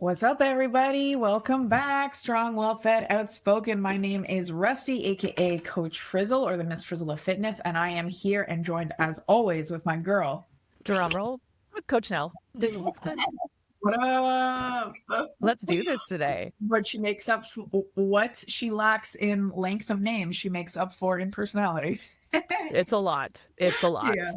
What's up, everybody? Welcome back. Strong, well-fed, outspoken. My name is Rusty, aka Coach Frizzle, or the Miss Frizzle of Fitness, and I am here and joined, as always, with my girl. Drum roll, Coach Nell. What up? Let's do this today. What she makes up, what she lacks in length of name, she makes up for in personality. It's a lot. It's a lot. Yeah.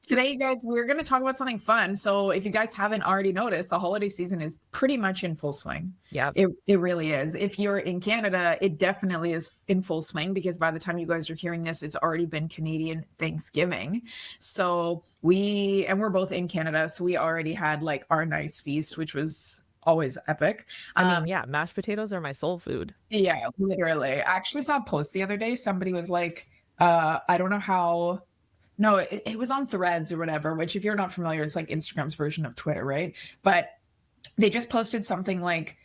Today, you guys, we're going to talk about something fun. So if you guys haven't already noticed, the holiday season is pretty much in full swing. Yeah. It really is. If you're in Canada, it definitely is in full swing because by the time you guys are hearing this, it's already been Canadian Thanksgiving. So we're both in Canada. So we already had like our nice feast, which was always epic. I mean, yeah, mashed potatoes are my soul food. Yeah, literally. I actually saw a post the other day. Somebody was like, I don't know how. No, it was on Threads or whatever, which if you're not familiar, it's like Instagram's version of Twitter, right? But they just posted something like,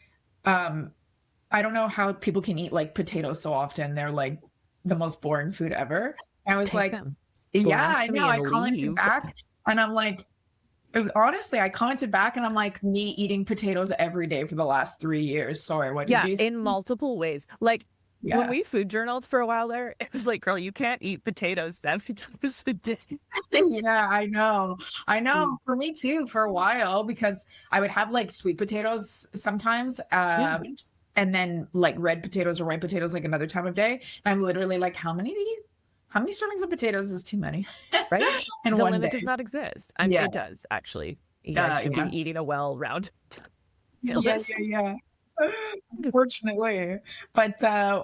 I don't know how people can eat like potatoes so often. They're like the most boring food ever. And I was like, yeah, I know. I commented back and I'm like, honestly, I commented back and I'm like, me eating potatoes every day for the last 3 years. Sorry, what did you say? In multiple ways. Like, when we food journaled for a while there, it was like, girl, you can't eat potatoes 7 times a day. Yeah, I know. For me too, for a while, because I would have like sweet potatoes sometimes, and then like red potatoes or white potatoes like another time of day. And I'm literally like, how many servings of potatoes is too many? Right? And the limit does not exist. I mean, it does actually. You guys should be eating a well-rounded. Yeah. Unfortunately. But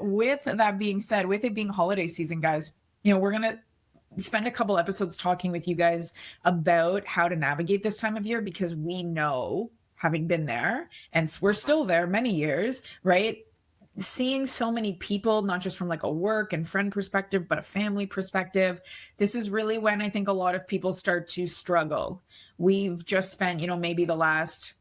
with that being said, with it being holiday season, guys, we're going to spend a couple episodes talking with you guys about how to navigate this time of year because we know, having been there, and we're still there many years, right? Seeing so many people, not just from like a work and friend perspective, but a family perspective, this is really when I think a lot of people start to struggle. We've just spent, maybe the last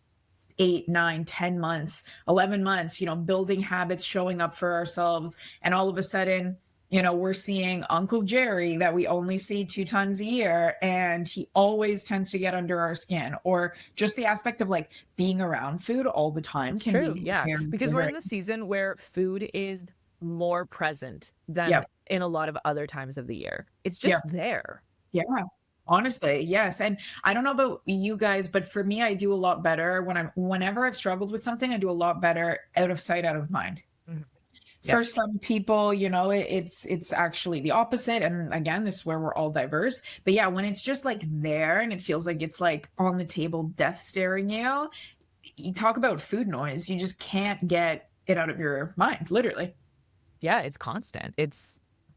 8, 9, 10 months, 11 months, building habits, showing up for ourselves. And all of a sudden, we're seeing Uncle Jerry that we only see 2 times a year. And he always tends to get under our skin, or just the aspect of like being around food all the time. It's true. Yeah. Because we're in the season where food is more present than in a lot of other times of the year. It's just there. Yeah. Honestly, yes. And I don't know about you guys, but for me, I do a lot better whenever I've struggled with something, I do a lot better out of sight, out of mind. Mm-hmm. For some people, it's actually the opposite. And again, this is where we're all diverse. But yeah, when it's just like there and it feels like it's like on the table, death staring you talk about food noise. You just can't get it out of your mind, literally. Yeah, it's constant.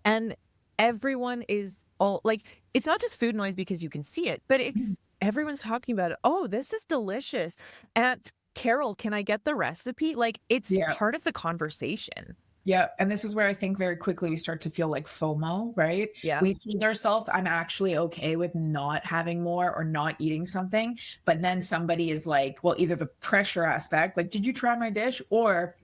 And everyone is all like, it's not just food noise because you can see it, but it's everyone's talking about it. Oh, this is delicious. Aunt Carol, can I get the recipe? Like, it's part of the conversation. Yeah. And this is where I think very quickly we start to feel like FOMO, right? Yeah. We told ourselves, I'm actually okay with not having more or not eating something. But then somebody is like, well, either the pressure aspect, like, did you try my dish? Or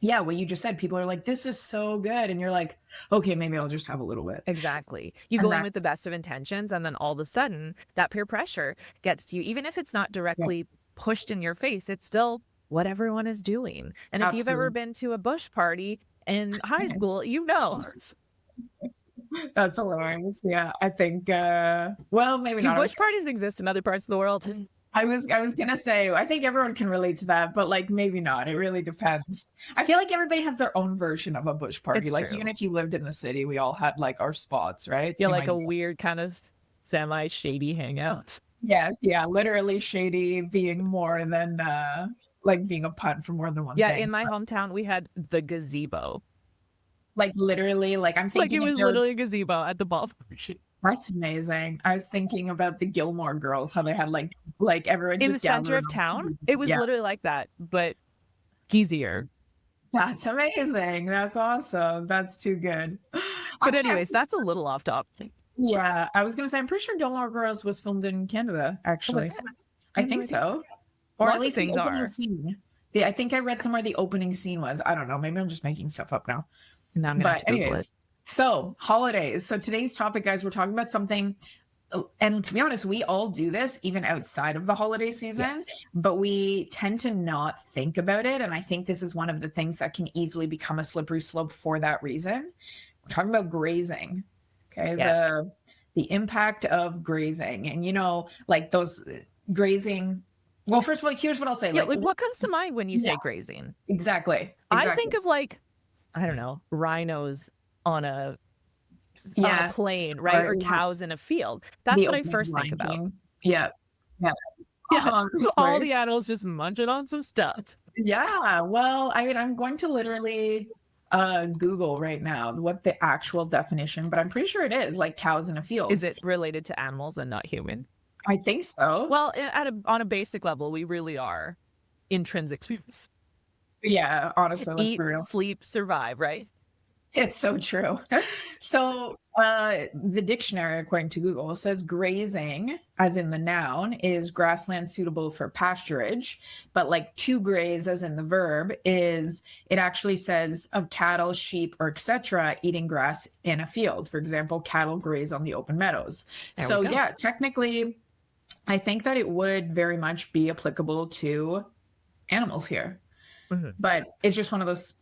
yeah, what you just said, people are like, this is so good. And you're like, okay, maybe I'll just have a little bit. Exactly. You go in with the best of intentions, and then all of a sudden that peer pressure gets to you. Even if it's not directly pushed in your face, it's still what everyone is doing. And if you've ever been to a bush party in high school, That's hilarious. Yeah, I think, well, maybe not. Do bush parties exist in other parts of the world? I was gonna say, I think everyone can relate to that, but like maybe not. It really depends. I feel like everybody has their own version of a bush party. It's like true. Even if you lived in the city, we all had like our spots, right? Yeah, like a weird kind of semi-shady hangout. Yes, yeah, literally shady being more than like being a pun for more than one thing. Yeah, in my hometown, we had the gazebo. Like literally, like I'm thinking like it was literally a gazebo at the ball. That's amazing. I was thinking about the Gilmore Girls, how they had like everyone in just the center of town. It was literally like that, but easier. That's amazing. That's awesome. That's too good. But anyways, that's a little off topic. Yeah, I was gonna say I'm pretty sure Gilmore Girls was filmed in Canada. Actually, I think so. Or at least the opening scene. I think I read somewhere the opening scene was. I don't know. Maybe I'm just making stuff up now. No, I'm gonna have to Google it. So holidays. So today's topic, guys, we're talking about something and to be honest, we all do this even outside of the holiday season, Yes. but we tend to not think about it. And I think this is one of the things that can easily become a slippery slope for that reason. We're talking about grazing. Okay. Yes. The impact of grazing, and like those grazing. Well, first of all, here's what I'll say. Yeah, Like, like what comes to mind when you yeah, say grazing? exactly. I Exactly. think of like, I don't know, rhinos on a Yeah. plain, right? Or Or yeah, cows in a field. That's the what I opening of first think Lion about. King. Yeah. Yeah. Yeah. All Honestly. the animals just munching on some stuff. Yeah, well, I mean, I'm going to literally Google right now what the actual definition, but I'm pretty sure it is like cows in a Is field. it related to animals and not human? I think so. Well, on a basic level, we really are intrinsically Yeah, honestly, let's be eat, real. sleep, survive, right? It's so true. So, the dictionary, according to Google, says grazing, as in the noun, is grassland suitable for pasturage. But like to graze, as in the verb, it actually says of cattle, sheep, or etc. eating grass in a field. For example, cattle graze on the open meadows. There we So, go. yeah, technically, I think that it would very much be applicable to animals here. Mhm. But it's just one of those,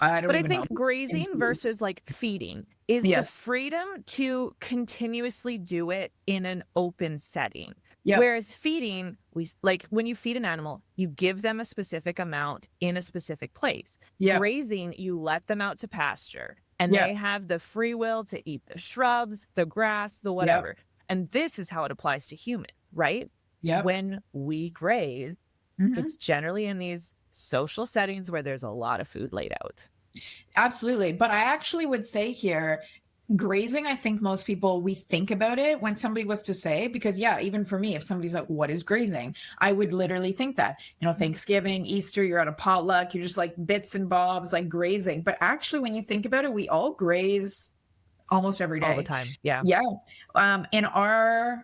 I don't But I even know. think grazing versus like feeding is the Yes. freedom to continuously do it in an open setting. Yep. Whereas feeding, like when you feed an animal, you give them a specific amount in a specific place. Yep. Grazing, you let them out to pasture and Yep. they have the free will to eat the shrubs, the grass, the Yep. whatever. And this is how it applies to human, right? Yep. When we graze, Mhm. it's generally in these social settings where there's a lot of food laid out. Absolutely. But I actually would say here, grazing, I think most people, we think about it when somebody was to say, because yeah, even for me, if somebody's like, what is grazing? I would literally think that, Thanksgiving, Easter, you're at a potluck, you're just like bits and bobs, like grazing. But actually, when you think about it, we all graze almost every All the day. time. Yeah. Yeah.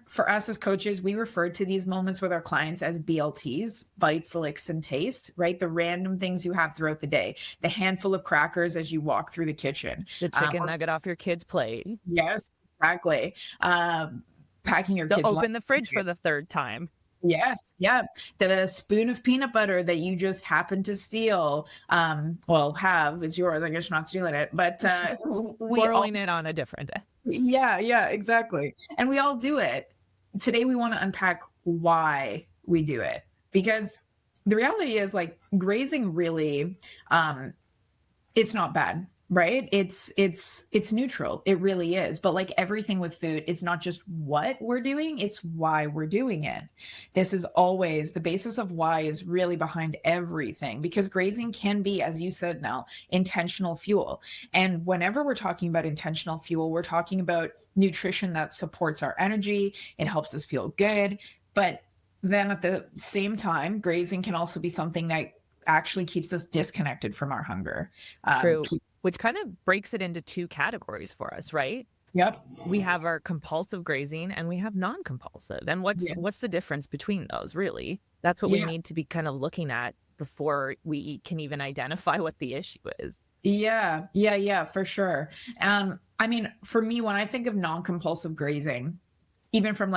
For us as coaches, we refer to these moments with our clients as BLTs, bites, licks, and tastes, right? The random things you have throughout the day, the handful of crackers as you walk through the kitchen. The chicken nugget off your kid's plate. Yes, exactly. Packing your The kids' lunch. open the fridge for the third time. Yes, yeah. The spoon of peanut butter that you just happen to steal, have, it's yours. I guess you're not stealing it, but we all, Borrowing it on a different day. yeah, exactly. And we all do it. Today we want to unpack why we do it, because the reality is like grazing really, it's not bad, right? It's neutral. It really is. But like everything with food, it's not just what we're doing, it's why we're doing it. This is always the basis of why is really behind everything, because grazing can be, as you said, Nell, intentional fuel. And whenever we're talking about intentional fuel, we're talking about nutrition that supports our energy, it helps us feel good. But then at the same time, grazing can also be something that actually keeps us disconnected from our hunger. True. Which kind of breaks it into two categories for us, right? Yep. We have our compulsive grazing and we have non-compulsive. And Yeah. what's the difference between those, really? That's what we Yeah. need to be kind of looking at before we can even identify what the issue is. Yeah, for sure. I mean, for me, when I think of non-compulsive grazing, even from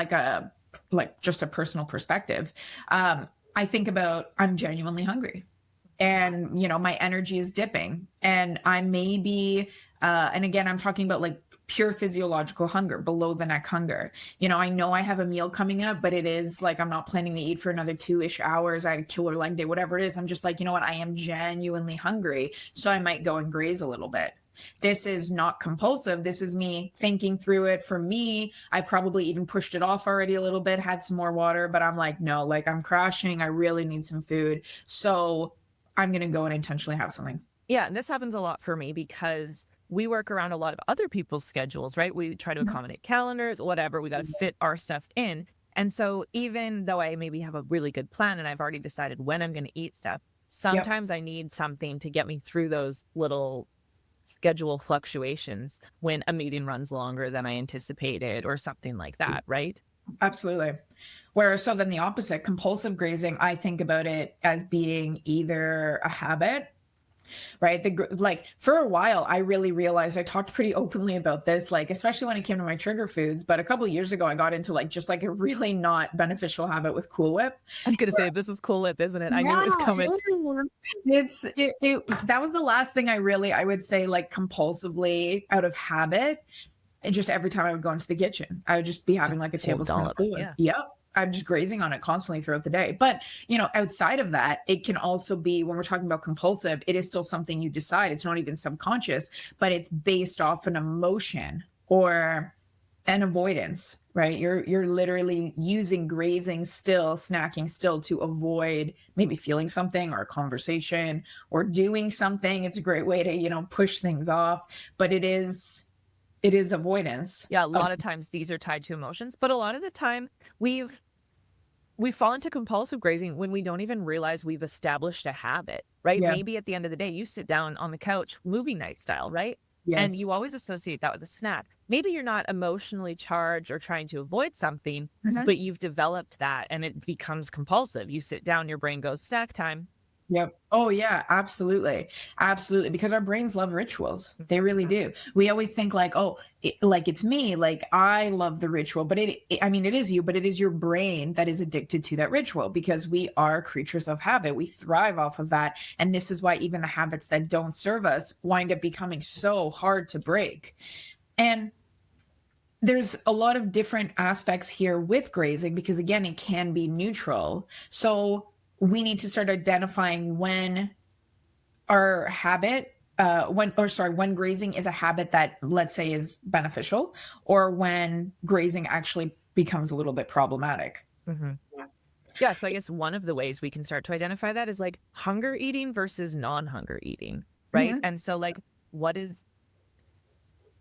just a personal perspective, I think about I'm genuinely hungry. And my energy is dipping, and I may be and again, I'm talking about like pure physiological hunger, below the neck hunger. I know I have a meal coming up, but it is like I'm not planning to eat for another 2-ish hours. I had a killer leg day, whatever it is. I'm just like, you know what, I am genuinely hungry, so I might go and graze a little bit. This is not compulsive. This is me thinking through it. For me, I probably even pushed it off already a little bit, had some more water, but I'm like, no, like I'm crashing, I really need some food, so I'm going to go and intentionally have something. Yeah, and this happens a lot for me because we work around a lot of other people's schedules, right? We try to accommodate calendars, whatever. We got to fit our stuff in. And so even though I maybe have a really good plan and I've already decided when I'm going to eat stuff, sometimes I need something to get me through those little schedule fluctuations when a meeting runs longer than I anticipated or something like that, right? Absolutely. Whereas, so then the opposite, compulsive grazing, I think about it as being either a habit right? Like for a while, I really realized I talked pretty openly about this, like especially when it came to my trigger foods. But a couple of years ago, I got into like just like a really not beneficial habit with Cool Whip. I'm gonna say this is Cool Whip, isn't it? I knew it was Yeah, coming. that was the last thing I would say like compulsively out of habit. And just every time I would go into the kitchen, I would just be Just having like a whole tablespoon of dollop. Cool Whip. Yeah. Yep. I'm just grazing on it constantly throughout the day. But, outside of that, it can also be when we're talking about compulsive, it is still something you decide. It's not even subconscious, but it's based off an emotion or an avoidance, right? You're literally using grazing still, snacking still to avoid maybe feeling something or a conversation or doing something. It's a great way to, push things off, but it is avoidance Yeah, a of. lot of times these are tied to emotions, but a lot of the time we fall into compulsive grazing when we don't even realize we've established a habit, right? Yeah. Maybe at the end of the day, you sit down on the couch, movie night style, right? And Yes. you always associate that with a snack. Maybe you're not emotionally charged or trying to avoid something, Mhm. but you've developed that and it becomes compulsive. You sit down, your brain goes snack time. Yep. Oh, yeah, absolutely. Absolutely, because our brains love rituals. They really do. We always think like, "Oh, like it's me, like I love the ritual," but I mean, it is you, but it is your brain that is addicted to that ritual because we are creatures of habit. We thrive off of that, and this is why even the habits that don't serve us wind up becoming so hard to break. And there's a lot of different aspects here with grazing because again it can be neutral, so we need to start identifying when our habit when grazing is a habit that let's say is beneficial or when grazing actually becomes a little bit problematic. Mhm. Yeah, so I guess one of the ways we can start to identify that is like hunger eating versus non-hunger eating, right? Mhm. And so like what is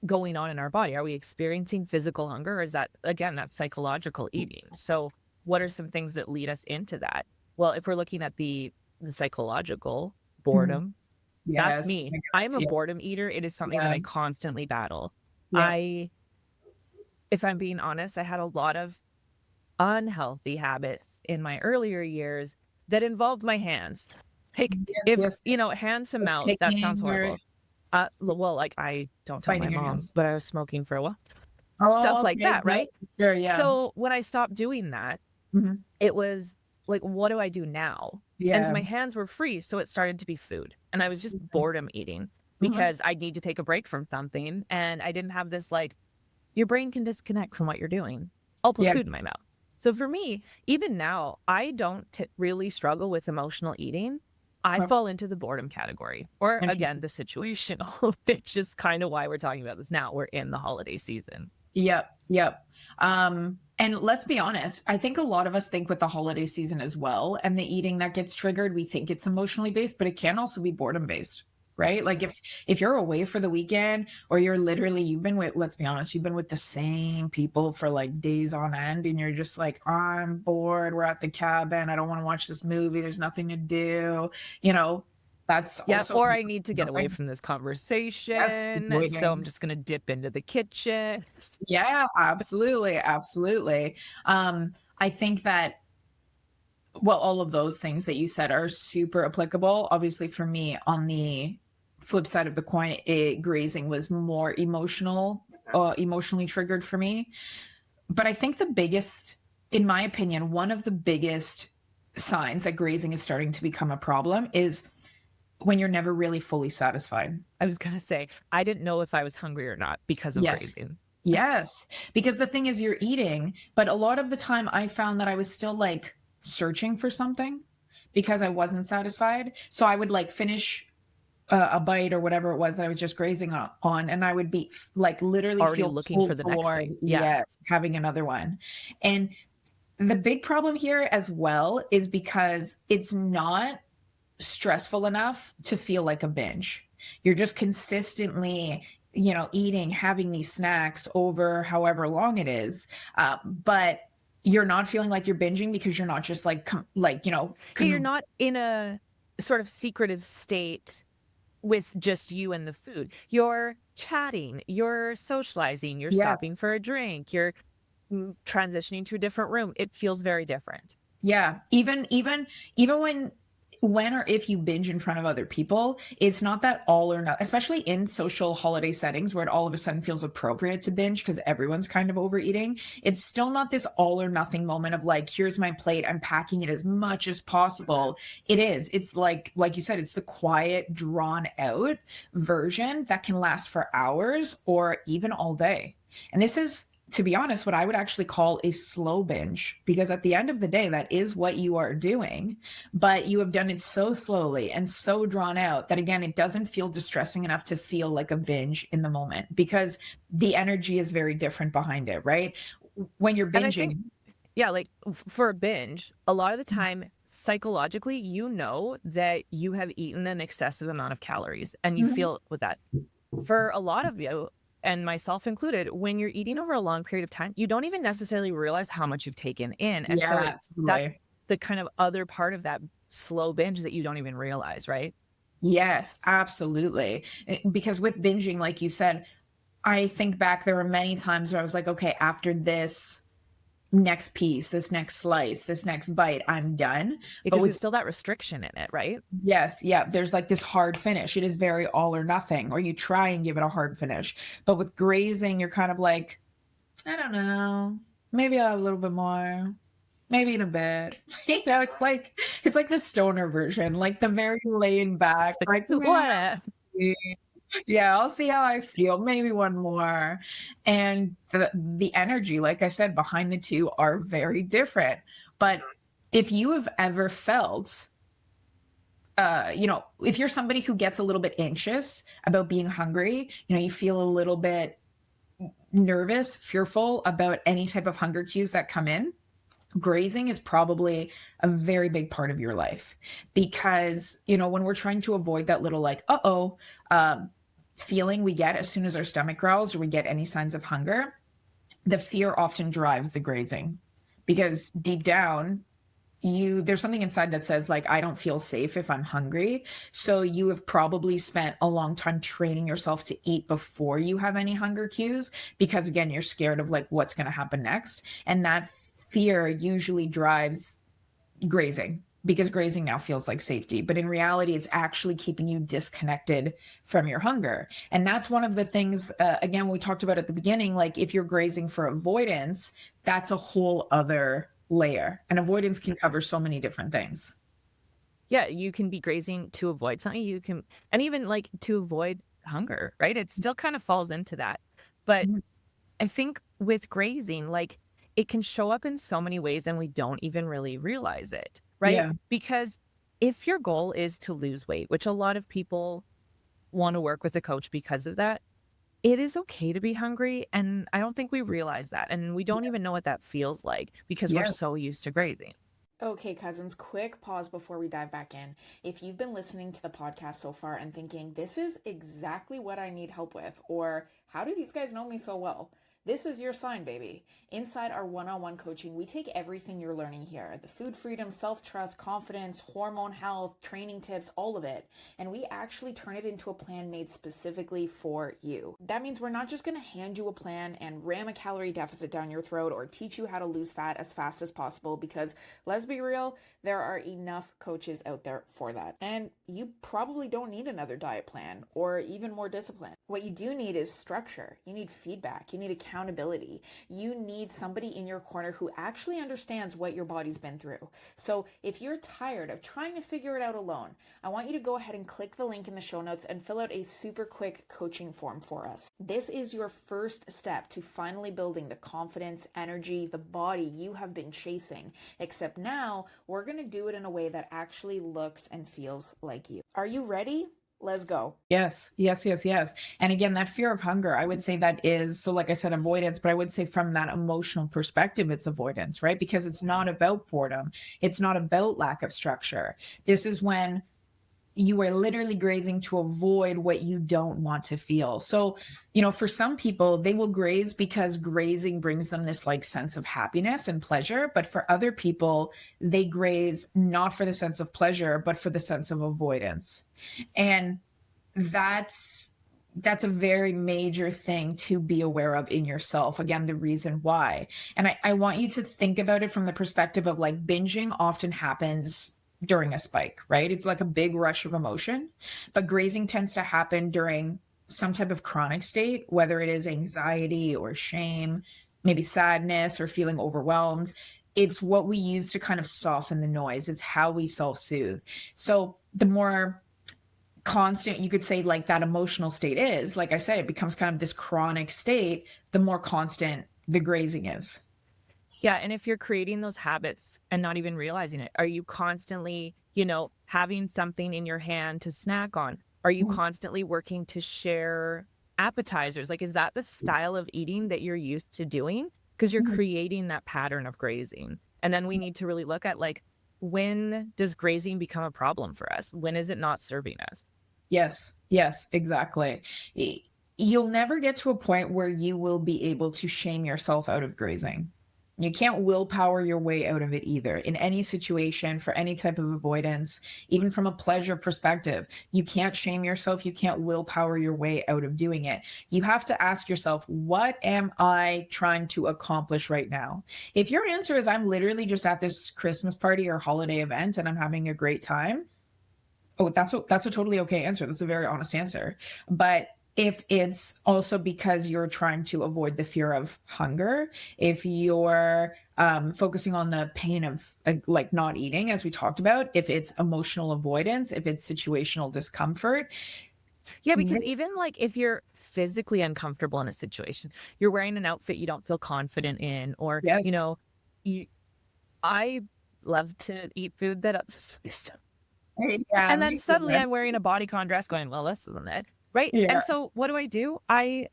going on in our body? Are we experiencing physical hunger or is that again that psychological eating? So what are some things that lead us into that? Well, if we're looking at the psychological Mhm. boredom, that's Yes, oh me. my I goodness, am a yeah, boredom eater. It is something that yeah, I constantly battle. yeah. I if I'm being honest, I had a lot of unhealthy habits in my earlier years that involved my hands. Like Yes, if, yes, yes. hand to Like mouth, that sounds picking or horrible. Well, like I don't tell my biting your mom, nails. but I was smoking for a while. Stuff Oh, like okay, that, yeah, right? sure, yeah. So when I stopped doing that, Mhm. it was like, what do I do now? And so Yeah. my hands were free, so it started to be food. And I was just boredom eating Mhm. because I need to take a break from something. And I didn't have this like, your brain can disconnect from what you're doing. I'll put food in Yes. my mouth. So for me, even now, I don't really struggle with emotional eating. I Oh, fall into the boredom category, or again, interesting. the situational, which is kind of why we're talking about this now. We're in the holiday season. Yep, yep. And let's be honest, I think a lot of us think with the holiday season as well, and the eating that gets triggered, we think it's emotionally based, but it can also be boredom based, right? Like if you're away for the weekend or you've been with, let's be honest, you've been with the same people for like days on end and you're just like, I'm bored, we're at the cabin, I don't want to watch this movie, there's nothing to do, you know, that's Yeah, also or I need to get away nothing. from this Yes, conversation, so I'm just avoidance. gonna dip into the kitchen. Yeah, absolutely, absolutely. I think that well, all of those things that you said are super applicable. Obviously, for me, on the flip side of the coin, grazing was more emotionally triggered for me. But I think the biggest, in my opinion, one of the biggest signs that grazing is starting to become a problem is when you're never really fully satisfied. I was gonna say, I didn't know if I was hungry or not because of Yes. grazing. Yes, because the thing is you're eating, but a lot of the time I found that I was still like searching for something because I wasn't satisfied. So I would like finish a bite or whatever it was that I was just grazing on and I would be like literally Already feel looking for pulled the next toward thing. Yeah. yes, having another one. And the big problem here as well is because it's not stressful enough to feel like a binge. You're just consistently, eating, having these snacks over however long it is. But you're not feeling like you're binging because you're not just like, Yeah, you're not in a sort of secretive state with just you and the food. You're chatting, you're socializing, you're yeah, stopping for a drink, you're transitioning to a different room. It feels very different. yeah. Even when when or if you binge in front of other people, it's not that all or not, especially in social holiday settings where it all of a sudden feels appropriate to binge because everyone's kind of overeating. It's still not this all or nothing moment of like, here's my plate, I'm packing it as much as possible. It is. It's like you said, it's the quiet, drawn out version that can last for hours or even all day. And this is, to be honest, what I would actually call a slow binge, because at the end of the day, that is what you are doing, but you have done it so slowly and so drawn out that, again, it doesn't feel distressing enough to feel like a binge in the moment because the energy is very different behind it, right? When you're And I think, binging, yeah, like for a binge, a lot of the time, psychologically, you know that you have eaten an excessive amount of calories and you Mhm. feel with that. For a lot of you, and myself included, when you're eating over a long period of time, you don't even necessarily realize how much you've taken in. And so Yeah, that's totally. the kind of other part of that slow binge that you don't even realize, right? Yes, absolutely. Because with binging, like you said, I think back, there were many times where I was like, okay, after this next piece, this next slice, this next bite, I'm done. But Because with there's still that restriction in it, right? yes, yeah, there's like this hard finish. It is very all or nothing, or you try and give it a hard finish. But with grazing, you're kind of like, I don't know, maybe a little bit more, maybe in a bit. It's like the stoner version, like the very laid back, It's like, like, what? yeah, I'll see how I feel. Maybe one more. And the energy, like I said, behind the two are very different. But if you have ever felt, if you're somebody who gets a little bit anxious about being hungry, you feel a little bit nervous, fearful about any type of hunger cues that come in, grazing is probably a very big part of your life because, when we're trying to avoid that little like, um, feeling we get as soon as our stomach growls or we get any signs of hunger, the fear often drives the grazing because deep down, there's something inside that says like, I don't feel safe if I'm hungry. So you have probably spent a long time training yourself to eat before you have any hunger cues because, again, you're scared of like what's going to happen next, and that fear usually drives grazing because grazing now feels like safety, but in reality it's actually keeping you disconnected from your hunger. And that's one of the things, again, we talked about at the beginning, like if you're grazing for avoidance, that's a whole other layer, and avoidance can cover so many different things. Yeah, you can be grazing to avoid something. You can, and even like to avoid hunger, right? It still kind of falls into that. But Mhm. I think with grazing, like it can show up in so many ways and we don't even really realize it, right? Yeah. Because if your goal is to lose weight, which a lot of people want to work with a coach because of that, it is okay to be hungry. And I don't think we realize that. And we don't even know what that feels like because we're Yeah. so used to grazing. Okay, cousins, quick pause before we dive back in. If you've been listening to the podcast so far and thinking, this is exactly what I need help with, or how do these guys know me so well? This is your sign, baby. Inside our one-on-one coaching, we take everything you're learning here, the food freedom, self-trust, confidence, hormone health, training tips, all of it, and we actually turn it into a plan made specifically for you. That means we're not just going to hand you a plan and ram a calorie deficit down your throat or teach you how to lose fat as fast as possible, because let's be real, there are enough coaches out there for that. And you probably don't need another diet plan or even more discipline. What you do need is structure. You need feedback. You need accountability. You need somebody in your corner who actually understands what your body's been through. So if you're tired of trying to figure it out alone, I want you to go ahead and click the link in the show notes and fill out a super quick coaching form for us. This is your first step to finally building the confidence, energy, the body you have been chasing, except now we're going to do it in a way that actually looks and feels like you. Are you ready? Let's go. Yes, yes, yes, yes. And again, that fear of hunger, I would say that is, so like I said, avoidance, but I would say from that emotional perspective, it's avoidance, right? Because it's not about boredom. It's not about lack of structure. This is when you are literally grazing to avoid what you don't want to feel. So, for some people, they will graze because grazing brings them this like sense of happiness and pleasure. But for other people, they graze not for the sense of pleasure, but for the sense of avoidance. And that's a very major thing to be aware of in yourself. Again, the reason why. And I want you to think about it from the perspective of like binging often happens during a spike, right? It's like a big rush of emotion. But grazing tends to happen during some type of chronic state, whether it is anxiety or shame, maybe sadness or feeling overwhelmed. It's what we use to kind of soften the noise. It's how we self soothe. So the more constant you could say like that emotional state is, like I said, it becomes kind of this chronic state, the more constant the grazing is. Yeah, and if you're creating those habits and not even realizing it, are you constantly, having something in your hand to snack on? Are you Mhm. constantly working to share appetizers? Like, is that the style of eating that you're used to doing? Because you're Mhm. creating that pattern of grazing. And then we need to really look at like, when does grazing become a problem for us? When is it not serving us? Yes, yes, exactly. Y- You'll never get to a point where you will be able to shame yourself out of grazing. You can't willpower your way out of it either. In any situation, for any type of avoidance, even from a pleasure perspective, you can't shame yourself. You can't willpower your way out of doing it. You have to ask yourself, what am I trying to accomplish right now? If your answer is, I'm literally just at this Christmas party or holiday event and I'm having a great time, oh, that's a totally okay answer. That's a very honest answer. But if it's also because you're trying to avoid the fear of hunger, if you're focusing on the pain of like not eating, as we talked about, if it's emotional avoidance, if it's situational discomfort, Yeah, because this, even like if you're physically uncomfortable in a situation, you're wearing an outfit you don't feel confident in, or, yes, you I love to eat food that upsets my stomach. yeah, And then me too, suddenly man. I'm wearing a bodycon dress going, well, this isn't it. Right. Yeah, And so what do? I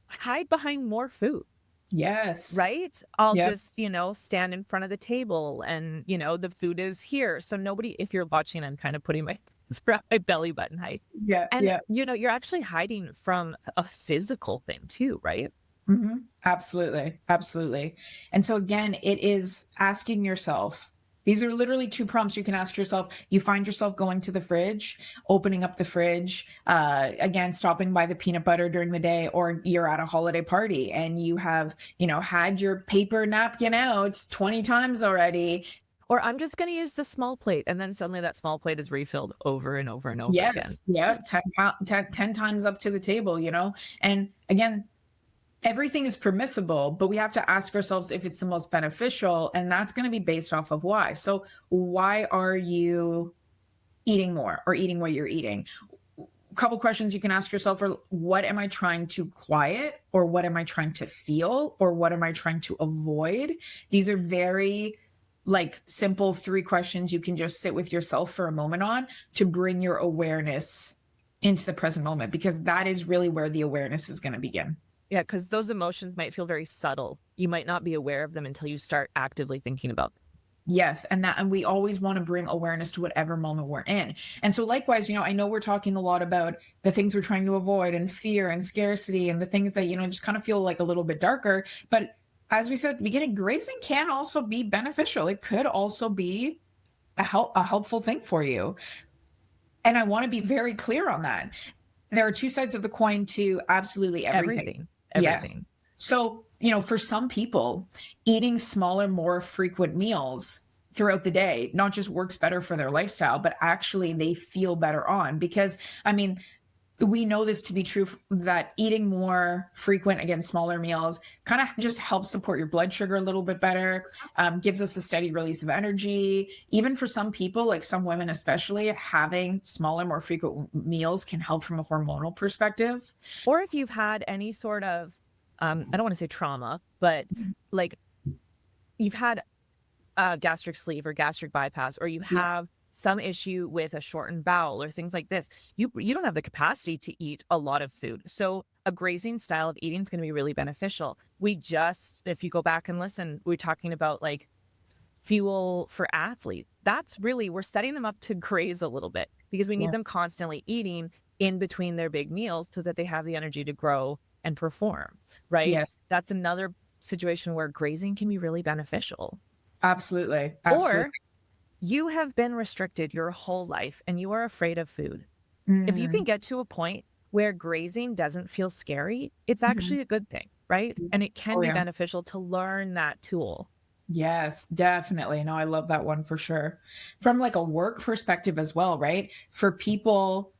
hide behind more food, yes, right? I'll yep, just, stand in front of the table and, the food is here. So nobody, if you're watching, I'm kind of putting my spread my belly button height. yeah, And, yeah. you're actually hiding from a physical thing too, right? Absolutely, absolutely. And so again, it is asking yourself, these are literally two prompts you can ask yourself. You find yourself going to the fridge, opening up the fridge, again, stopping by the peanut butter during the day, or you're at a holiday party and you have, had your paper napkin out 20 times already. Or I'm just going to use the small plate. And then suddenly that small plate is refilled over and over and over again. Yes, yeah, 10 times up to the table, And again, everything is permissible, but we have to ask ourselves if it's the most beneficial, and that's going to be based off of why. So, why are you eating more or eating what you're eating? A couple questions you can ask yourself are, what am I trying to quiet, or what am I trying to feel, or what am I trying to avoid? These are very like simple three questions you can just sit with yourself for a moment on to bring your awareness into the present moment, because that is really where the awareness is going to begin. Yeah, because those emotions might feel very subtle. You might not be aware of them until you start actively thinking about them. Yes, and we always want to bring awareness to whatever moment we're in. And so likewise, I know we're talking a lot about the things we're trying to avoid and fear and scarcity and the things that, just kind of feel like a little bit darker. But as we said at the beginning, grazing can also be beneficial. It could also be a helpful thing for you. And I want to be very clear on that. There are two sides of the coin to absolutely everything. Everything, Yes. everything. So, for some people, eating smaller, more frequent meals throughout the day not just works better for their lifestyle, but actually they feel better on. Because, I mean, we know this to be true, that eating more frequent, again, smaller meals kind of just helps support your blood sugar a little bit better, gives us a steady release of energy. Even for some people, like some women especially, having smaller, more frequent meals can help from a hormonal perspective. Or if you've had any sort of, I don't want to say trauma, but like you've had a gastric sleeve or gastric bypass, or you Yeah. have some issue with a shortened bowel or things like this, you don't have the capacity to eat a lot of food. So a grazing style of eating is going to be really beneficial. If you go back and listen, we're talking about like fuel for athletes. That's really, we're setting them up to graze a little bit because we need Yeah. them constantly eating in between their big meals so that they have the energy to grow and perform, right? Yes. That's another situation where grazing can be really beneficial. Absolutely. Or Absolutely. you have been restricted your whole life and you are afraid of food. If you can Mm. get to a point where grazing doesn't feel scary, it's Mhm. actually a good thing, right? And it can Oh, be yeah. beneficial to learn that tool. Yes, definitely. No, I love that one for sure. From like a work perspective as well, right? For people,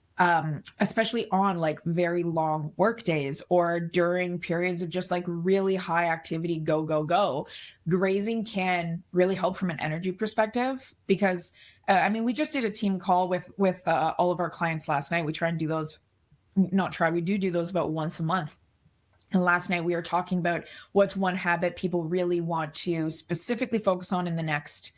especially on like very long work days or during periods of just like really high activity, go, go, go, grazing can really help from an energy perspective because I mean, we just did a team call with all of our clients last night. We try and do those, not try, we do those about once a month. And last night we were talking about what's one habit people really want to specifically focus on in the next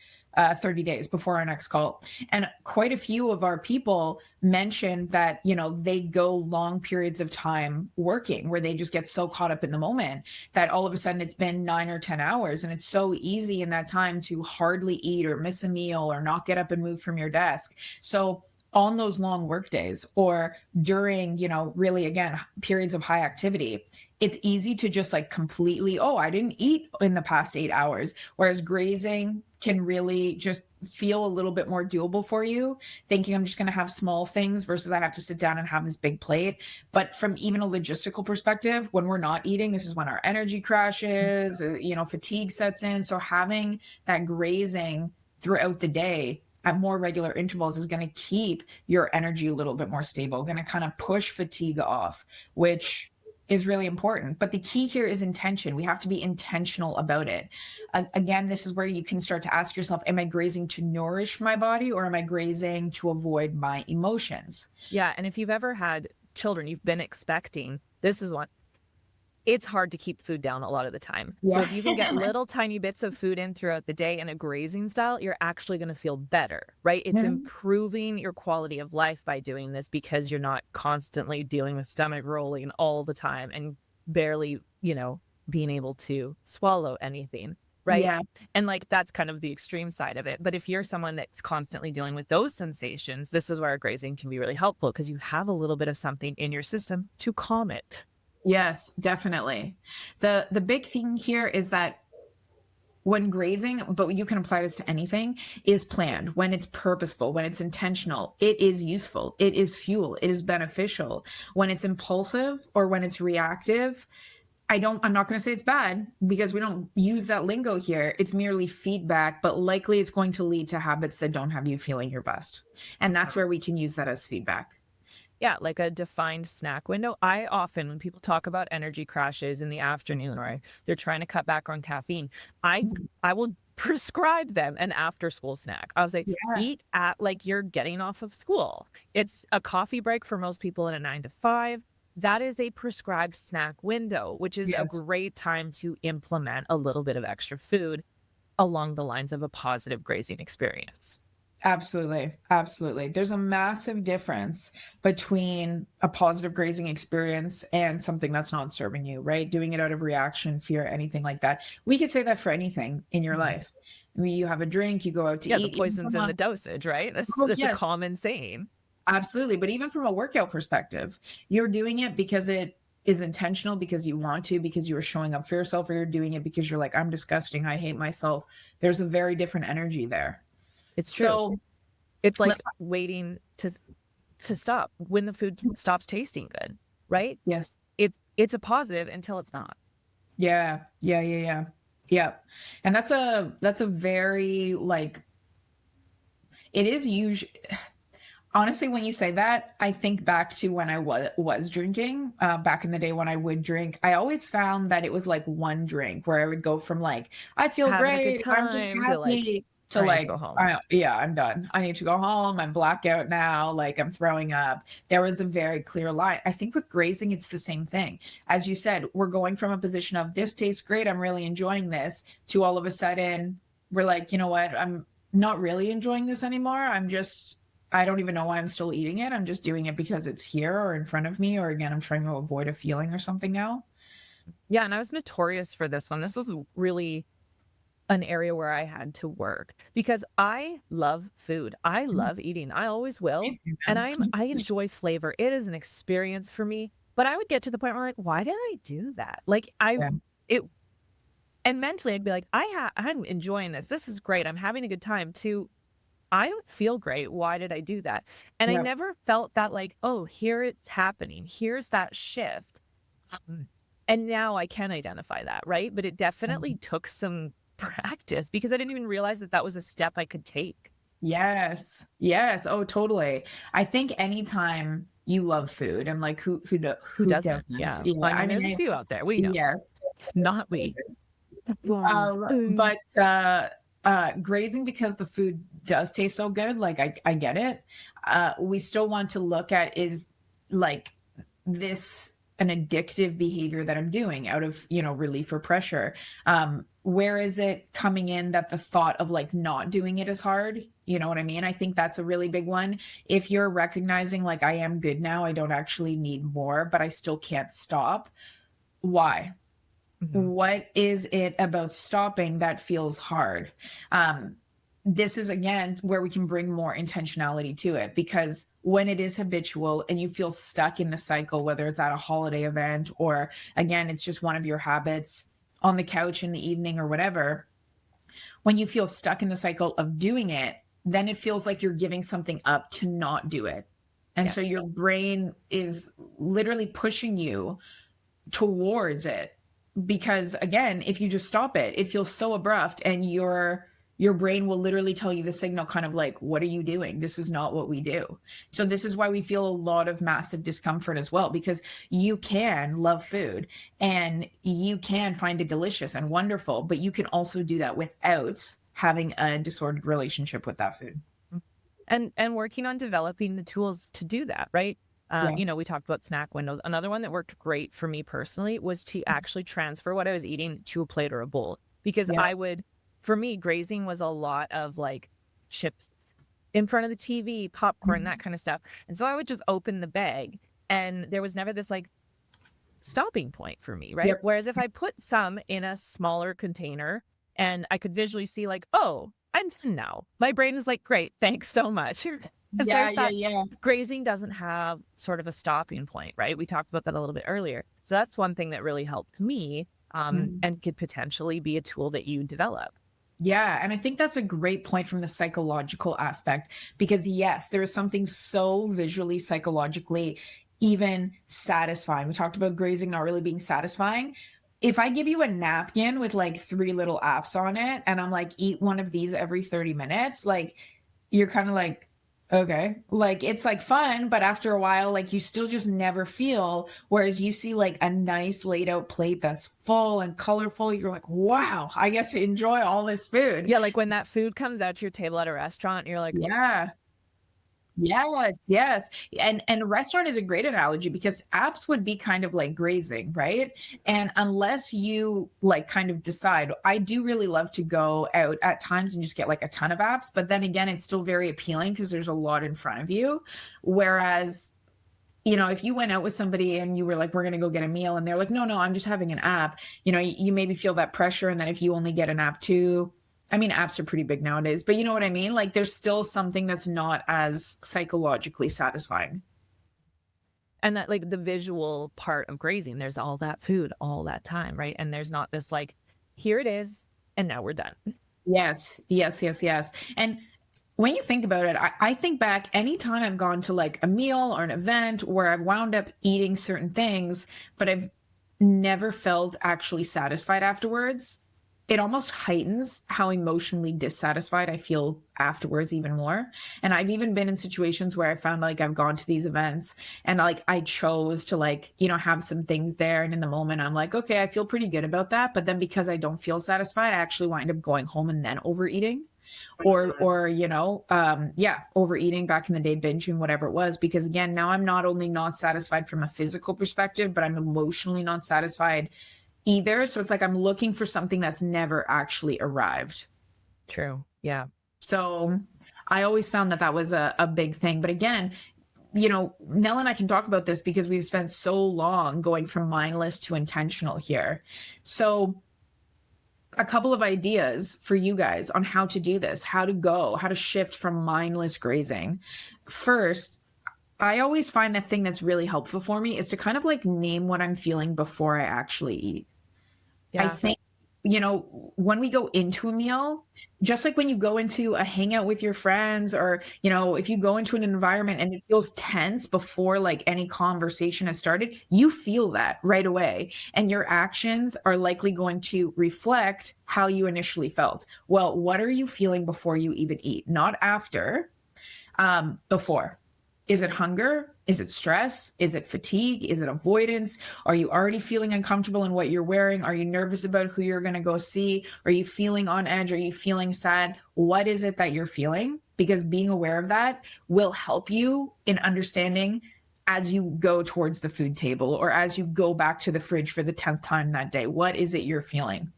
30 days before our next call. And quite a few of our people mentioned that, you know, they go long periods of time working where they just get so caught up in the moment that all of a sudden it's been 9 or 10 hours. And it's so easy in that time to hardly eat or miss a meal or not get up and move from your desk. So on those long work days or during, you know, really again, periods of high activity, it's easy to just like completely, oh, I didn't eat in the past 8 hours. Whereas grazing can really just feel a little bit more doable for you, thinking I'm just going to have small things versus I have to sit down and have this big plate. But from even a logistical perspective, when we're not eating, this is when our energy crashes, you know, fatigue sets in. So having that grazing throughout the day at more regular intervals is going to keep your energy a little bit more stable, going to kind of push fatigue off, which is really important. But the key here is intention. We have to be intentional about it. Again, this is where you can start to ask yourself, am I grazing to nourish my body or am I grazing to avoid my emotions? Yeah, and if you've ever had children you've been expecting, this is one. It's hard to keep food down a lot of the time. So Yeah. if you can get little tiny bits of food in throughout the day in a grazing style, you're actually going to feel better, right? It's Mhm. improving your quality of life by doing this because you're not constantly dealing with stomach rolling all the time and barely, being able to swallow anything, right? Yeah. And like that's kind of the extreme side of it. But if you're someone that's constantly dealing with those sensations, this is where grazing can be really helpful because you have a little bit of something in your system to calm it. Yes, definitely. The big thing here is that when grazing, but you can apply this to anything, is planned, when it's purposeful, when it's intentional, it is useful, it is fuel, it is beneficial. When it's impulsive or when it's reactive, I'm not going to say it's bad because we don't use that lingo here. It's merely feedback, but likely it's going to lead to habits that don't have you feeling your best. And that's where we can use that as feedback. Yeah, like a defined snack window. I often, when people talk about energy crashes in the afternoon or they're trying to cut back on caffeine, I Mhm. I will prescribe them an after school snack. I was like, Yeah. eat at like you're getting off of school. It's a coffee break for most people in a 9 to 5. That is a prescribed snack window, which is a Yes. great time to implement a little bit of extra food along the lines of a positive grazing experience. Absolutely. Absolutely. There's a massive difference between a positive grazing experience and something that's not serving you, right? Doing it out of reaction, fear, anything like that. We could say that for anything in your Mhm. life. I mean, you have a drink, you go out to Yeah, the eat, even poison's from in the a, dosage, right? That's oh, that's a yes, common saying. absolutely. But even from a workout perspective, you're doing it because it is intentional, because you want to, because you are showing up for yourself, or you're doing it because you're like, I'm disgusting, I hate myself. There's a very different energy there. It's true. So It's let's, like waiting to stop when the food stops tasting good, right? yes. It's a positive until it's not. Yeah. Yeah, yeah, yeah. Yeah. And that's a very like it is usually honestly when you say that, I think back to when I was drinking, back in the day when I would drink. I always found that it was like one drink where I would go from like, I feel Having a good great, I'm just time to like happy to trying to like, go home. yeah, I'm done. I need to go home. I'm blackout now. Like I'm throwing up. There was a very clear line. I think with grazing, it's the same thing. As you said, we're going from a position of this tastes great. I'm really enjoying this to all of a sudden we're like, you know what? I'm not really enjoying this anymore. I don't even know why I'm still eating it. I'm just doing it because it's here or in front of me, or again, I'm trying to avoid a feeling or something now. Yeah, and I was notorious for this one. This was really an area where I had to work because I love food. I Mhm. love eating. I always will. Me too, And man. I enjoy flavor. It is an experience for me. But I would get to the point where like, why did I do that? Like Yeah. it and mentally I'd be like, I'm enjoying this. This is great. I'm having a good time too. I don't feel great. Why did I do that? And I Yep. never felt that like, oh, here it's happening. Here's that shift. Um, and now I can identify that, right? But it definitely Mhm. took some practice because I didn't even realize that that was a step I could take. Yes. Yes. Oh, totally. I think anytime you love food and like Who who doesn't? doesn't? Yeah. Yeah. I I mean, mean, there's a few out there. We know. yes. Not we. Guys. But grazing because the food does taste so good, like I get it. We still want to look at is like this an addictive behavior that I'm doing out of, relief or pressure. Where is it coming in that the thought of like not doing it is hard? You know what I mean? I think that's a really big one. If you're recognizing like I am good now, I don't actually need more, but I still can't stop. Why? Mhm. What is it about stopping that feels hard? This is again where we can bring more intentionality to it, because when it is habitual and you feel stuck in the cycle, whether it's at a holiday event or again, it's just one of your habits on the couch in the evening or whatever, when you feel stuck in the cycle of doing it, then it feels like you're giving something up to not do it. And so Yes. your brain is literally pushing you towards it, because again, if you just stop it, it feels so abrupt, and your brain will literally tell you the signal, kind of like, what are you doing? This is not what we do. So this is why we feel a lot of massive discomfort as well, because you can love food and you can find it delicious and wonderful, but you can also do that without having a disordered relationship with that food. Mm. And working on developing the tools to do that, right? Yeah. We talked about snack windows. Another one that worked great for me personally was to actually transfer what I was eating to a plate or a bowl. Because Yeah. for me, grazing was a lot of like chips in front of the TV, popcorn, Mhm. that kind of stuff. And so I would just open the bag and there was never this like stopping point for me, right? Yep. Whereas if I put some in a smaller container and I could visually see like, oh, I'm done now. My brain is like, great, thanks so much. Because Yeah, there's yeah, that yeah. grazing doesn't have sort of a stopping point, right? We talked about that a little bit earlier. So that's one thing that really helped me, Mhm. and could potentially be a tool that you develop. Yeah, and I think that's a great point from the psychological aspect, because yes, there is something so visually, psychologically even satisfying. We talked about grazing not really being satisfying. If I give you a napkin with like three little apps on it and I'm like, eat one of these every 30 minutes, like you're kind of like, okay, like it's like fun, but after a while, like you still just never feel. Whereas you see like a nice laid out plate that's full and colorful, you're like, wow, I get to enjoy all this food. Yeah, like when that food comes out to your table at a restaurant, you're like, Yeah. Yes, yes. And restaurant is a great analogy, because apps would be kind of like grazing, right? And unless you like kind of decide, I do really love to go out at times and just get like a ton of apps, but then again, it's still very appealing because there's a lot in front of you. Whereas, if you went out with somebody and you were like, we're going to go get a meal, and they're like, no, I'm just having an app, you maybe feel that pressure. And then if you only get an app too, I mean, apps are pretty big nowadays, but you know what I mean? Like there's still something that's not as psychologically satisfying. and that like the visual part of grazing, there's all that food all that time, right? And there's not this like, here it is, and now we're done. Yes, yes, yes, yes. And when you think about it, I think back anytime I've gone to like a meal or an event where I've wound up eating certain things, but I've never felt actually satisfied afterwards, it almost heightens how emotionally dissatisfied I feel afterwards even more. And I've even been in situations where I found like I've gone to these events and like I chose to like, have some things there. And in the moment, I'm like, okay, I feel pretty good about that. But then because I don't feel satisfied, I actually wind up going home and then overeating or yeah, overeating back in the day, binging, whatever it was, because again, now I'm not only not satisfied from a physical perspective, but I'm emotionally not satisfied either. So it's like I'm looking for something that's never actually arrived. True. Yeah. So I always found that was a big thing. But again, Nell and I can talk about this because we've spent so long going from mindless to intentional here. So a couple of ideas for you guys on how to do this, how to shift from mindless grazing. First, I always find the thing that's really helpful for me is to kind of like name what I'm feeling before I actually eat. I Yeah. think when we go into a meal, just like when you go into a hangout with your friends, or, if you go into an environment and it feels tense before like any conversation has started, you feel that right away. And your actions are likely going to reflect how you initially felt. Well, what are you feeling before you even eat? Not after, before. Is it hunger? Is it stress? Is it fatigue? Is it avoidance? Are you already feeling uncomfortable in what you're wearing? Are you nervous about who you're going to go see? Are you feeling on edge? Are you feeling sad? What is it that you're feeling? Because being aware of that will help you in understanding as you go towards the food table, or as you go back to the fridge for the 10th time that day. What is it you're feeling?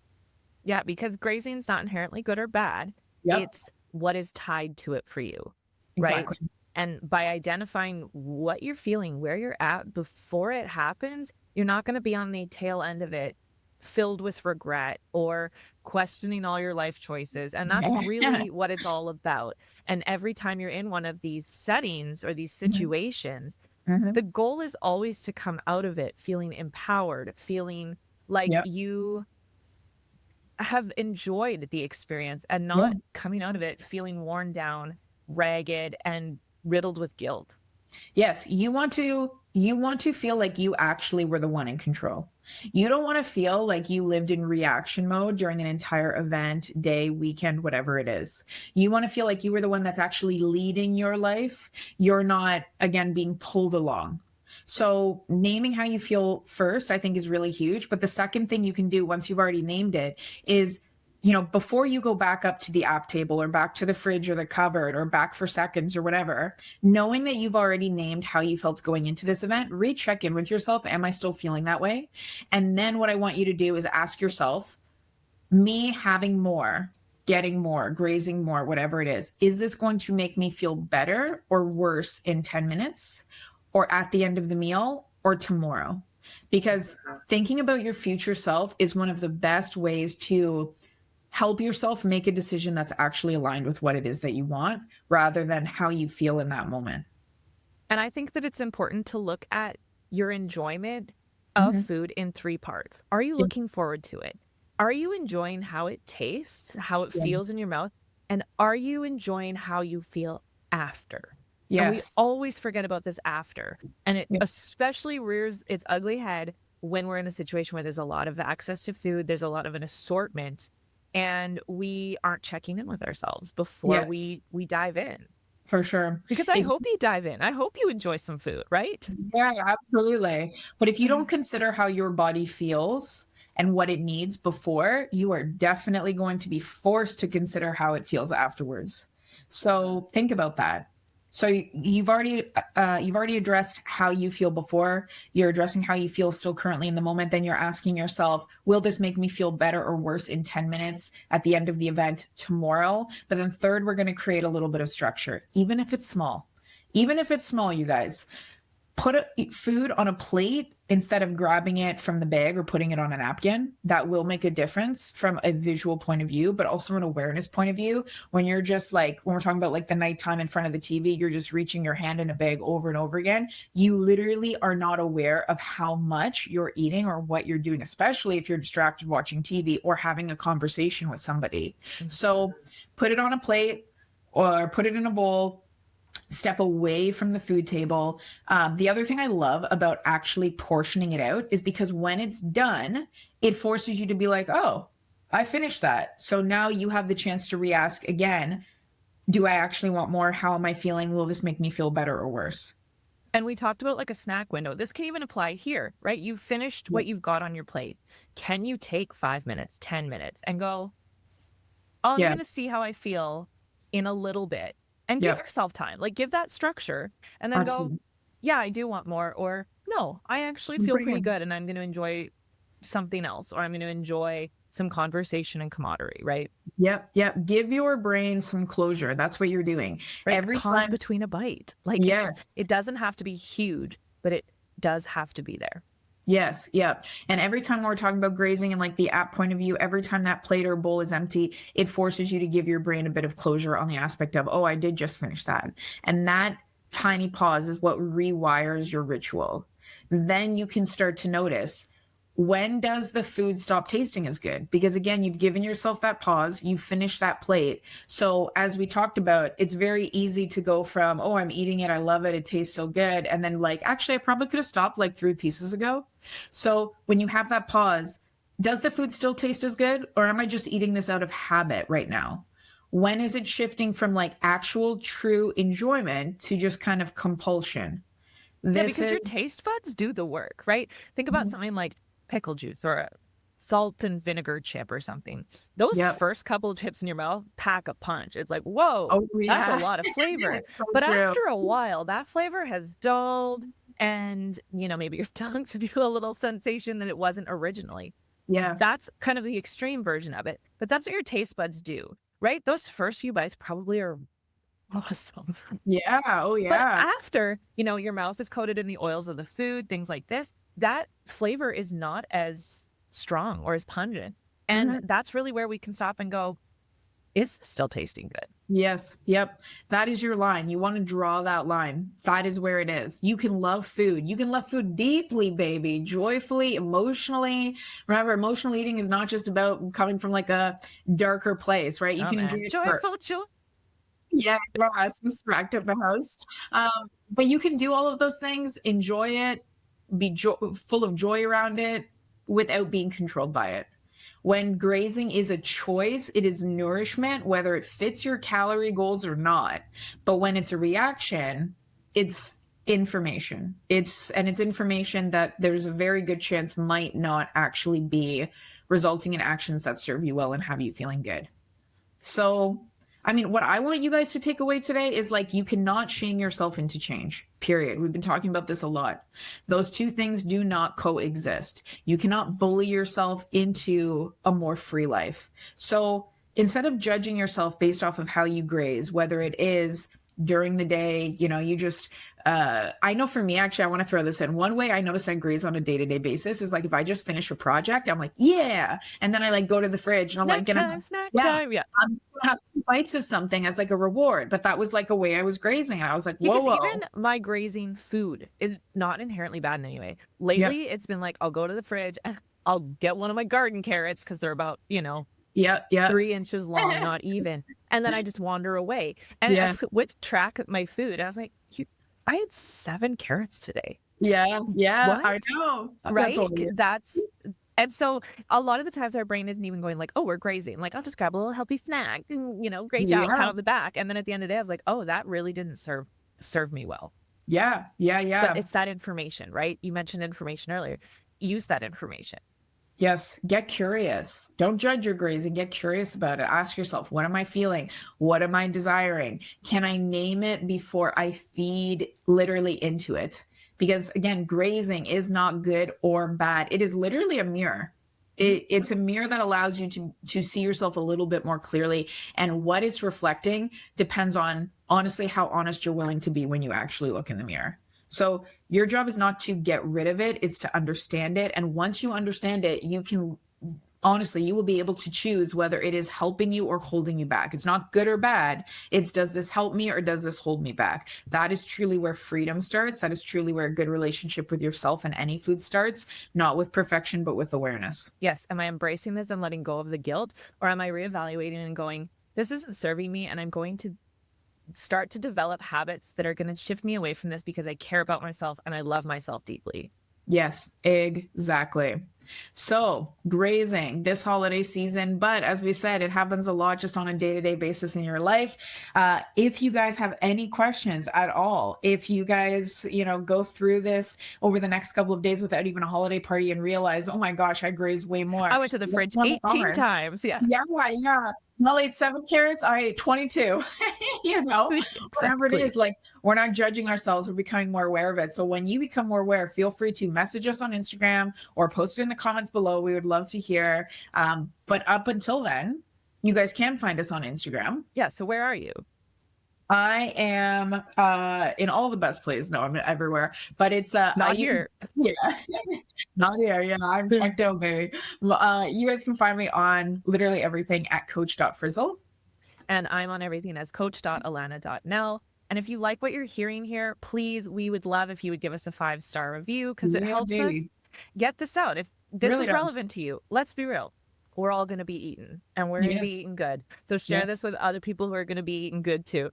Yeah, because grazing is not inherently good or bad. Yep, It's what is tied to it for you, right? exactly. And by identifying what you're feeling, where you're at before it happens, you're not going to be on the tail end of it filled with regret or questioning all your life choices. And that's Yeah. really what it's all about. And every time you're in one of these settings or these Mhm, situations, the mhm. goal is always to come out of it feeling empowered, feeling like Yep. you have enjoyed the experience and Yeah. not coming out of it feeling worn down, ragged, and riddled with guilt. Yes, you want to feel like you actually were the one in control. You don't want to feel like you lived in reaction mode during an entire event, day, weekend, whatever it is. You want to feel like you were the one that's actually leading your life. You're not, again, being pulled along. So, naming how you feel first, I think, is really huge. But the second thing you can do once you've already named it is, before you go back up to the app table or back to the fridge or the cupboard or back for seconds or whatever, knowing that you've already named how you felt going into this event, recheck in with yourself. Am I still feeling that way? And then what I want you to do is ask yourself, me having more, getting more, grazing more, whatever it is this going to make me feel better or worse in 10 minutes, or at the end of the meal, or tomorrow? Because thinking about your future self is one of the best ways to help yourself make a decision that's actually aligned with what it is that you want, rather than how you feel in that moment. And I think that it's important to look at your enjoyment of Mhm. food in three parts. Are you Yeah. looking forward to it? Are you enjoying how it tastes, how it Yeah. feels in your mouth? And are you enjoying how you feel after? And we Yes. always forget about this after. And it Yeah. especially rears its ugly head when we're in a situation where there's a lot of access to food, there's a lot of an assortment, and we aren't checking in with ourselves before Yeah, we dive in. for sure. Because I If hope you dive in. I hope you enjoy some food, right? Yeah, absolutely. But if you don't consider how your body feels and what it needs before, you are definitely going to be forced to consider how it feels afterwards. So think about that. So you've already addressed how you feel before. You're addressing how you feel still currently in the moment. Then you're asking yourself, will this make me feel better or worse in 10 minutes at the end of the event tomorrow? But then third, we're going to create a little bit of structure, even if it's small. Even if it's small, you guys, food on a plate instead of grabbing it from the bag or putting it on a napkin. That will make a difference from a visual point of view, but also an awareness point of view. When you're just like, when we're talking about like the nighttime in front of the TV, you're just reaching your hand in a bag over and over again. You literally are not aware of how much you're eating or what you're doing, especially if you're distracted watching TV or having a conversation with somebody. Mhm. So put it on a plate or put it in a bowl, step away from the food table. The other thing I love about actually portioning it out is because when it's done, it forces you to be like, oh, I finished that. So now you have the chance to re-ask again, do I actually want more? How am I feeling? Will this make me feel better or worse? And we talked about like a snack window. This can even apply here, right? You've finished Yeah. what you've got on your plate. Can you take 5 minutes, 10 minutes and go, "Oh, I'm Yeah. going to see how I feel in a little bit," and give Yep. yourself time, like give that structure and then go, Absolutely. yeah, I do want more. Or no, I actually I'm feel pretty pretty good. good and I'm going to enjoy something else, or I'm going to enjoy some conversation and camaraderie, right? Yep. Yep. Give your brain some closure. That's what you're doing. Right? Every Pause time. between a bite. Like Yes. it doesn't have to be huge, but it does have to be there. Yes, yep. And every time we're talking about grazing and like the app point of view, every time that plate or bowl is empty, it forces you to give your brain a bit of closure on the aspect of, oh, I did just finish that. And that tiny pause is what rewires your ritual. Then you can start to notice, when does the food stop tasting as good? Because again, you've given yourself that pause, you finished that plate. So as we talked about, it's very easy to go from, oh, I'm eating it, I love it, it tastes so good. And then like, actually, I probably could have stopped like 3 pieces ago. So when you have that pause, does the food still taste as good? Or am I just eating this out of habit right now? When is it shifting from like actual true enjoyment to just kind of compulsion? Yeah, This because your is, taste buds do the work, right? Think about something like pickle juice or a salt and vinegar chip or something. Those yep. first couple of chips in your mouth pack a punch. It's like, whoa, Oh, that's a yeah. lot of flavor. It's so But true. after a while, that flavor has dulled and, maybe your tongue to feel a little sensation that it wasn't originally. Yeah. That's kind of the extreme version of it. But that's what your taste buds do, right? Those first few bites probably are awesome. Yeah. Oh, But yeah. after, your mouth is coated in the oils of the food, things like this, that flavor is not as strong or as pungent. And Mhm. that's really where we can stop and go, is this still tasting good? Yes. Yep. That is your line. You want to draw that line. That is where it is. You can love food. You can love food deeply, baby, joyfully, emotionally. Remember, emotional eating is not just about coming from like a darker place, right? You Oh can enjoy man, it for, joyful joy. yeah, yes, distract at the host. But you can do all of those things, enjoy it, be full of joy around it without being controlled by it. When grazing is a choice, it is nourishment, whether it fits your calorie goals or not. But when it's a reaction, it's information. It's information that there's a very good chance might not actually be resulting in actions that serve you well and have you feeling good. So, I mean, what I want you guys to take away today is like, you cannot shame yourself into change, period. We've been talking about this a lot. Those two things do not coexist. You cannot bully yourself into a more free life. So, instead of judging yourself based off of how you graze, whether it is during the day, you just, I know for me, actually, I want to throw this in. One way I notice I graze on a day-to-day basis is like, if I just finish a project, I'm like, yeah. And then I like go to the fridge and I'm like, Snack yeah, time. Yeah. I'm gonna have 2 bites of something as like a reward. But that was like a way I was grazing. And I was like, whoa, Because even whoa. my grazing food is not inherently bad in any way. Yep. Lately, it's been like, I'll go to the fridge, I'll get one of my garden carrots because they're about, Yep. Yep. 3 inches long, not even. And then I just wander away. And Yeah. I went to track my food. I was like, I had 7 carrots today. Yeah. Yeah. What? I know. That's Right? all. And so a lot of the times our brain isn't even going like, oh, we're grazing. Like, I'll just grab a little healthy snack, great job, pat Yeah. on the back. And then at the end of the day, I was like, oh, that really didn't serve me well. Yeah. Yeah. But Yeah. it's that information, right? You mentioned information earlier. Use that information. Yes, get curious. Don't judge your grazing. Get curious about it. Ask yourself, what am I feeling? What am I desiring? Can I name it before I feed literally into it? Because again, grazing is not good or bad. It is literally a mirror. It's a mirror that allows you to see yourself a little bit more clearly. And what it's reflecting depends on honestly how honest you're willing to be when you actually look in the mirror. So your job is not to get rid of it, it's to understand it. And once you understand it, you can honestly, you will be able to choose whether it is helping you or holding you back. It's not good or bad. It's does this help me or does this hold me back? That is truly where freedom starts. That is truly where a good relationship with yourself and any food starts, not with perfection, but with awareness. Yes. Am I embracing this and letting go of the guilt? Or am I reevaluating and going, this isn't serving me and I'm going to start to develop habits that are going to shift me away from this because I care about myself and I love myself deeply. Yes, exactly. So, grazing this holiday season, but as we said, it happens a lot just on a day to day basis in your life. If you guys have any questions at all, if you guys, go through this over the next couple of days without even a holiday party and realize, oh my gosh, I grazed way more. I went to the fridge 18 times. Yeah. Yeah, yeah. Mel ate 7 carrots. I ate 22. Whatever it Exactly. is, like we're not judging ourselves. We're becoming more aware of it. So when you become more aware, feel free to message us on Instagram or post it in the comments below. We would love to hear. But up until then, you guys can find us on Instagram. Yeah. So where are you? I am in all the best places. No, I'm everywhere. But it's Not here. Yeah. Not here. Yeah, I'm checked out, baby. You guys can find me on literally everything at coach.frizzle. And I'm on everything as coach.alana.nell. And if you like what you're hearing here, please, we would love if you would give us a 5-star review because it helps us get this out. If this Really is does. relevant to you. Let's be real. We're all going to be eaten and we're going to be Yes. eating good. So Yeah. share this with other people who are going to be eating good too.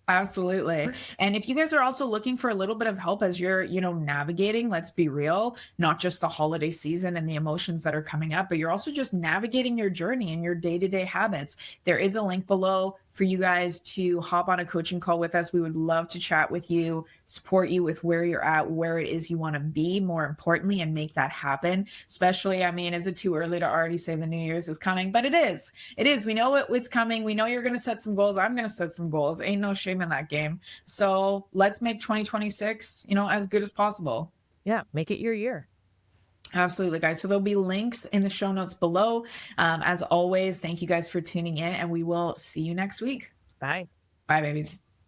Absolutely. And if you guys are also looking for a little bit of help as you're, navigating, let's be real, not just the holiday season and the emotions that are coming up, but you're also just navigating your journey and your day-to-day habits. There is a link below for you guys to hop on a coaching call with us. We would love to chat with you, support you with where you're at, where it is you want to be, more importantly, and make that happen. Especially, I mean, is it too early to already say the New Year's is coming? But it is. It is. We know it's coming. We know you're going to set some goals. I'm going to set some goals. Ain't no shame in that game. So let's make 2026, as good as possible. Yeah, make it your year. Absolutely, guys. So there'll be links in the show notes below. As always, thank you guys for tuning in, and we will see you next week. Bye. Bye, babies.